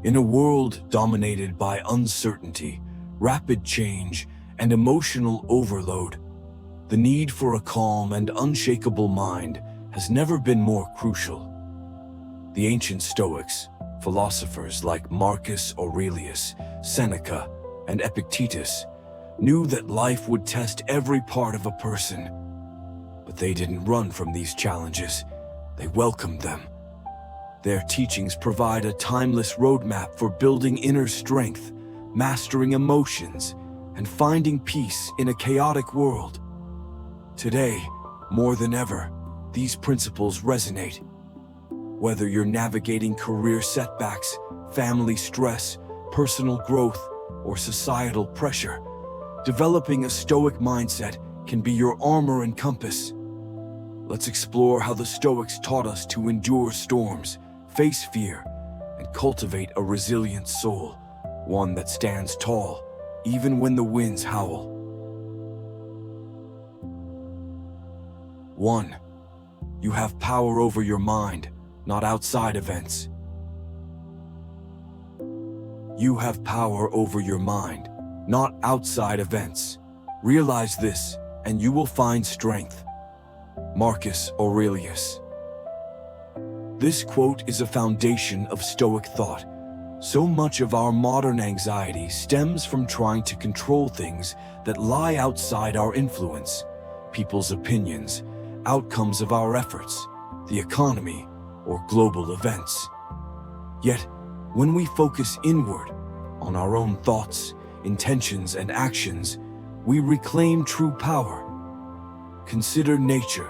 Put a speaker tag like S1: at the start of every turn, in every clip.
S1: In a world dominated by uncertainty, rapid change, and emotional overload, the need for a calm and unshakable mind has never been more crucial. The ancient Stoics, philosophers like Marcus Aurelius, Seneca, and Epictetus, knew that life would test every part of a person. But they didn't run from these challenges, they welcomed them. Their teachings provide a timeless roadmap for building inner strength, mastering emotions, and finding peace in a chaotic world. Today, more than ever, these principles resonate. Whether you're navigating career setbacks, family stress, personal growth, or societal pressure, developing a Stoic mindset can be your armor and compass. Let's explore how the Stoics taught us to endure storms, face fear, and cultivate a resilient soul, one that stands tall, even when the winds howl. 1. You have power over your mind, not outside events. You have power over your mind, not outside events. Realize this, and you will find strength. Marcus Aurelius. This quote is a foundation of Stoic thought. So much of our modern anxiety stems from trying to control things that lie outside our influence: people's opinions, outcomes of our efforts, the economy, or global events. Yet, when we focus inward, on our own thoughts, intentions, and actions, we reclaim true power. Consider nature.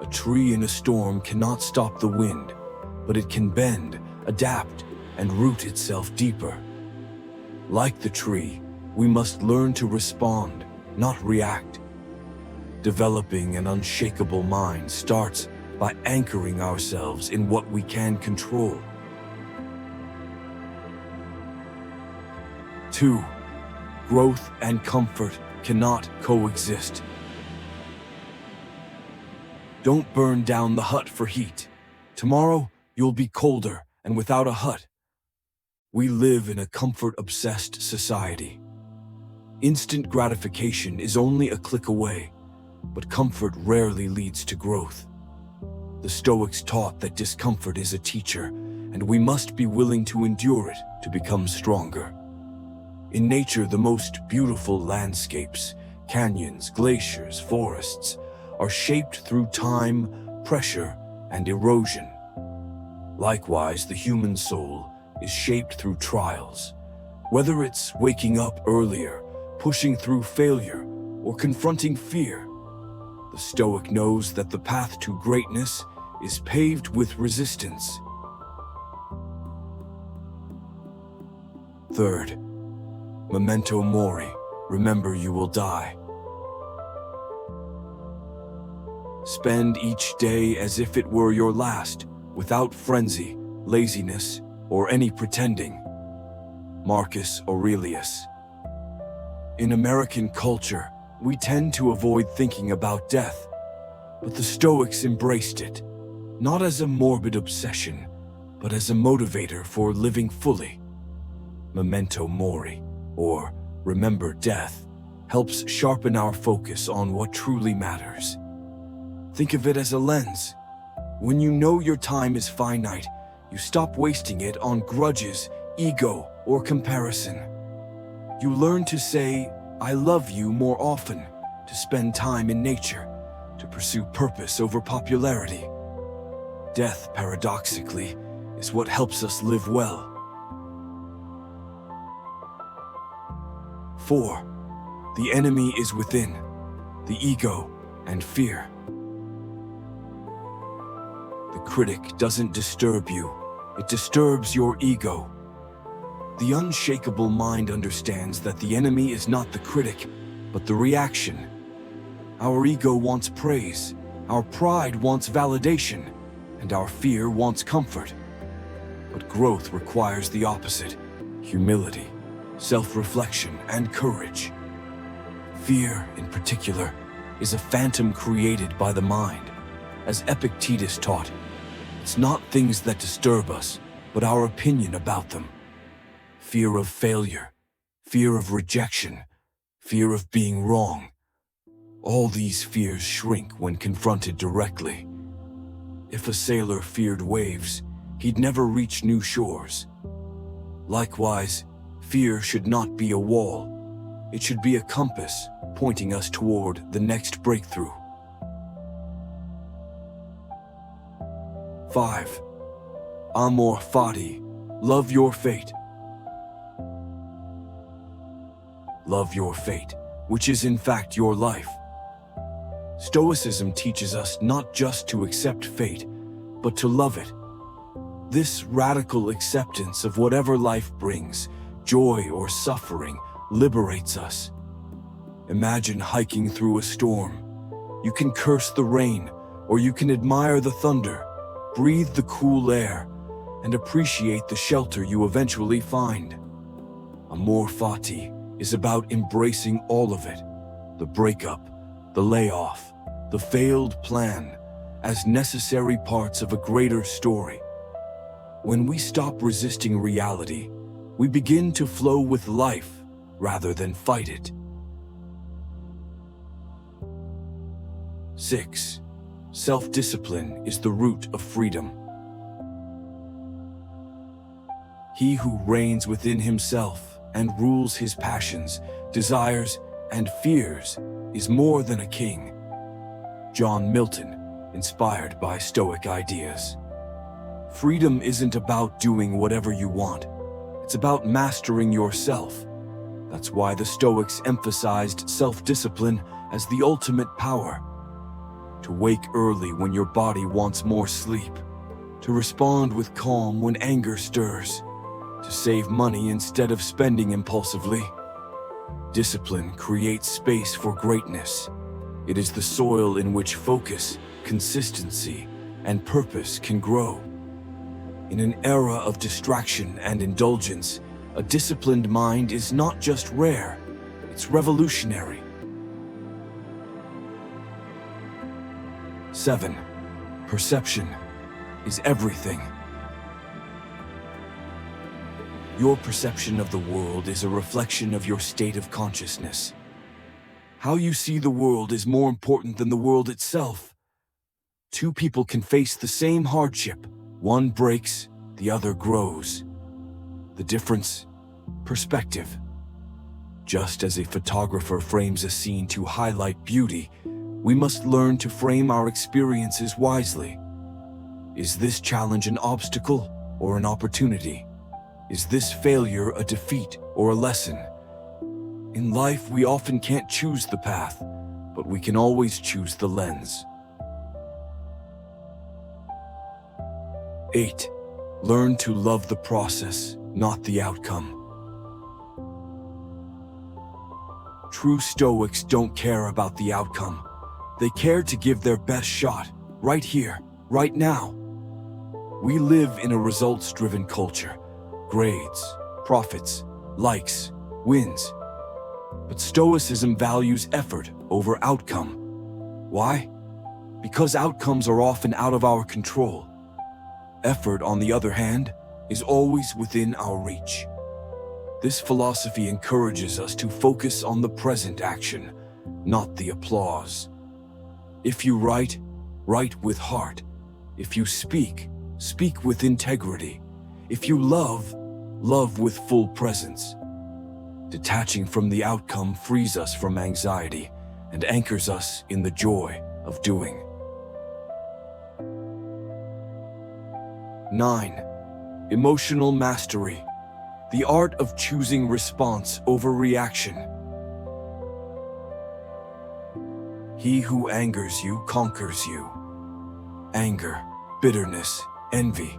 S1: A tree in a storm cannot stop the wind, but it can bend, adapt, and root itself deeper. Like the tree, we must learn to respond, not react. Developing an unshakable mind starts by anchoring ourselves in what we can control. 2. Growth and comfort cannot coexist. Don't burn down the hut for heat. Tomorrow, you'll be colder and without a hut. We live in a comfort-obsessed society. Instant gratification is only a click away, but comfort rarely leads to growth. The Stoics taught that discomfort is a teacher, and we must be willing to endure it to become stronger. In nature, the most beautiful landscapes, canyons, glaciers, forests, are shaped through time, pressure, and erosion. Likewise, the human soul is shaped through trials. Whether it's waking up earlier, pushing through failure, or confronting fear, the Stoic knows that the path to greatness is paved with resistance. 3. Memento mori, remember you will die. Spend each day as if it were your last, without frenzy, laziness, or any pretending. Marcus Aurelius. In American culture, we tend to avoid thinking about death, but the Stoics embraced it, not as a morbid obsession, but as a motivator for living fully. Memento mori, or remember death, helps sharpen our focus on what truly matters. Think of it as a lens. When you know your time is finite, you stop wasting it on grudges, ego, or comparison. You learn to say, "I love you" more often, to spend time in nature, to pursue purpose over popularity. Death, paradoxically, is what helps us live well. 4. The enemy is within, the ego and fear. The critic doesn't disturb you, it disturbs your ego. The unshakable mind understands that the enemy is not the critic, but the reaction. Our ego wants praise, our pride wants validation, and our fear wants comfort. But growth requires the opposite: humility, self-reflection, and courage. Fear, in particular, is a phantom created by the mind. As Epictetus taught, it's not things that disturb us, but our opinion about them. fear of failure, fear of rejection, fear of being wrong. All these fears shrink when confronted directly. If a sailor feared waves, he'd never reach new shores. Likewise, fear should not be a wall. It should be a compass pointing us toward the next breakthrough. 5. Amor fati, love your fate. Love your fate, which is in fact your life. Stoicism teaches us not just to accept fate, but to love it. This radical acceptance of whatever life brings, joy or suffering, liberates us. Imagine hiking through a storm. You can curse the rain, or you can admire the thunder, breathe the cool air, and appreciate the shelter you eventually find. Amor fati is about embracing all of it, the breakup, the layoff, the failed plan, as necessary parts of a greater story. When we stop resisting reality, we begin to flow with life rather than fight it. 6. Self-discipline is the root of freedom. He who reigns within himself and rules his passions, desires, and fears is more than a king. John Milton, inspired by Stoic ideas. Freedom isn't about doing whatever you want. It's about mastering yourself. That's why the Stoics emphasized self-discipline as the ultimate power. To wake early when your body wants more sleep. To respond with calm when anger stirs. To save money instead of spending impulsively. Discipline creates space for greatness. It is the soil in which focus, consistency, and purpose can grow. In an era of distraction and indulgence, a disciplined mind is not just rare, it's revolutionary. 7. Perception is everything. Your perception of the world is a reflection of your state of consciousness. How you see the world is more important than the world itself. Two people can face the same hardship. One breaks, the other grows. The difference? Perspective. Just as a photographer frames a scene to highlight beauty, we must learn to frame our experiences wisely. Is this challenge an obstacle or an opportunity? Is this failure a defeat or a lesson? In life, we often can't choose the path, but we can always choose the lens. 8. Learn to love the process, not the outcome. True Stoics don't care about the outcome. They care to give their best shot, right here, right now. We live in a results-driven culture. Grades, profits, likes, wins. But Stoicism values effort over outcome. Why? Because outcomes are often out of our control. Effort, on the other hand, is always within our reach. This philosophy encourages us to focus on the present action, not the applause. If you write, write with heart. If you speak, speak with integrity. If you love, love with full presence. Detaching from the outcome frees us from anxiety and anchors us in the joy of doing. 9. Emotional mastery, the art of choosing response over reaction. He who angers you conquers you. Anger, bitterness, envy.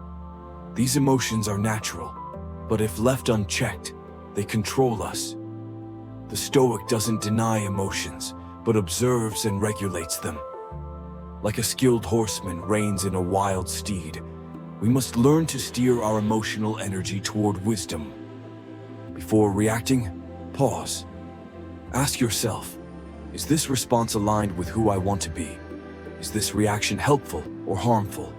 S1: These emotions are natural, but if left unchecked, they control us. The Stoic doesn't deny emotions, but observes and regulates them. Like a skilled horseman reins in a wild steed, we must learn to steer our emotional energy toward wisdom. Before reacting, pause. Ask yourself, is this response aligned with who I want to be? Is this reaction helpful or harmful?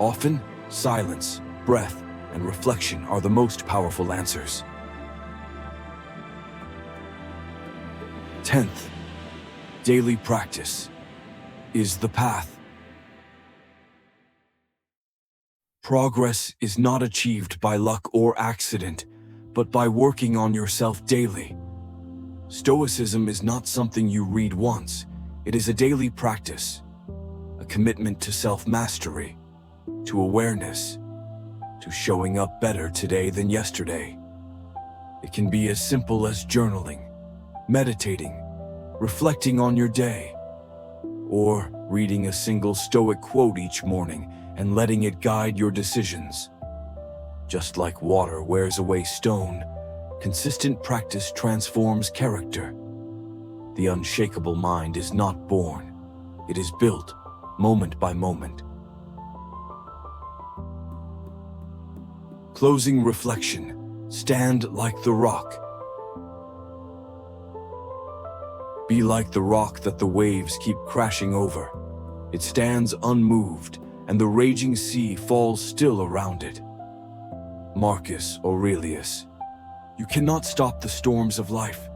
S1: Often, silence, breath, and reflection are the most powerful answers. 10th, daily practice is the path. Progress is not achieved by luck or accident, but by working on yourself daily. Stoicism is not something you read once. It is a daily practice, a commitment to self-mastery, to awareness, to showing up better today than yesterday. It can be as simple as journaling, meditating, reflecting on your day, or reading a single Stoic quote each morning and letting it guide your decisions. Just like water wears away stone, consistent practice transforms character. The unshakable mind is not born. It is built, moment by moment. Closing reflection. Stand like the rock. Be like the rock that the waves keep crashing over. It stands unmoved, and the raging sea falls still around it. Marcus Aurelius. You cannot stop the storms of life,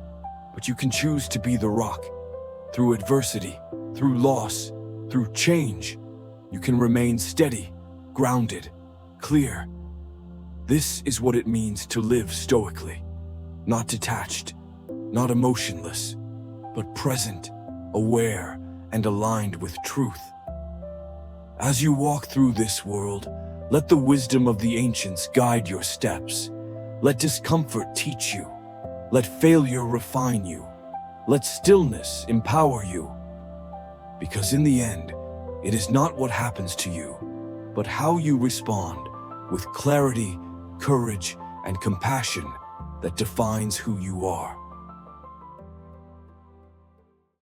S1: but you can choose to be the rock. Through adversity, through loss, through change, you can remain steady, grounded, clear. This is what it means to live stoically. Not detached, not emotionless, but present, aware, and aligned with truth. As you walk through this world, let the wisdom of the ancients guide your steps. Let discomfort teach you. Let failure refine you. Let stillness empower you. Because in the end, it is not what happens to you, but how you respond with clarity, courage, and compassion that defines who you are.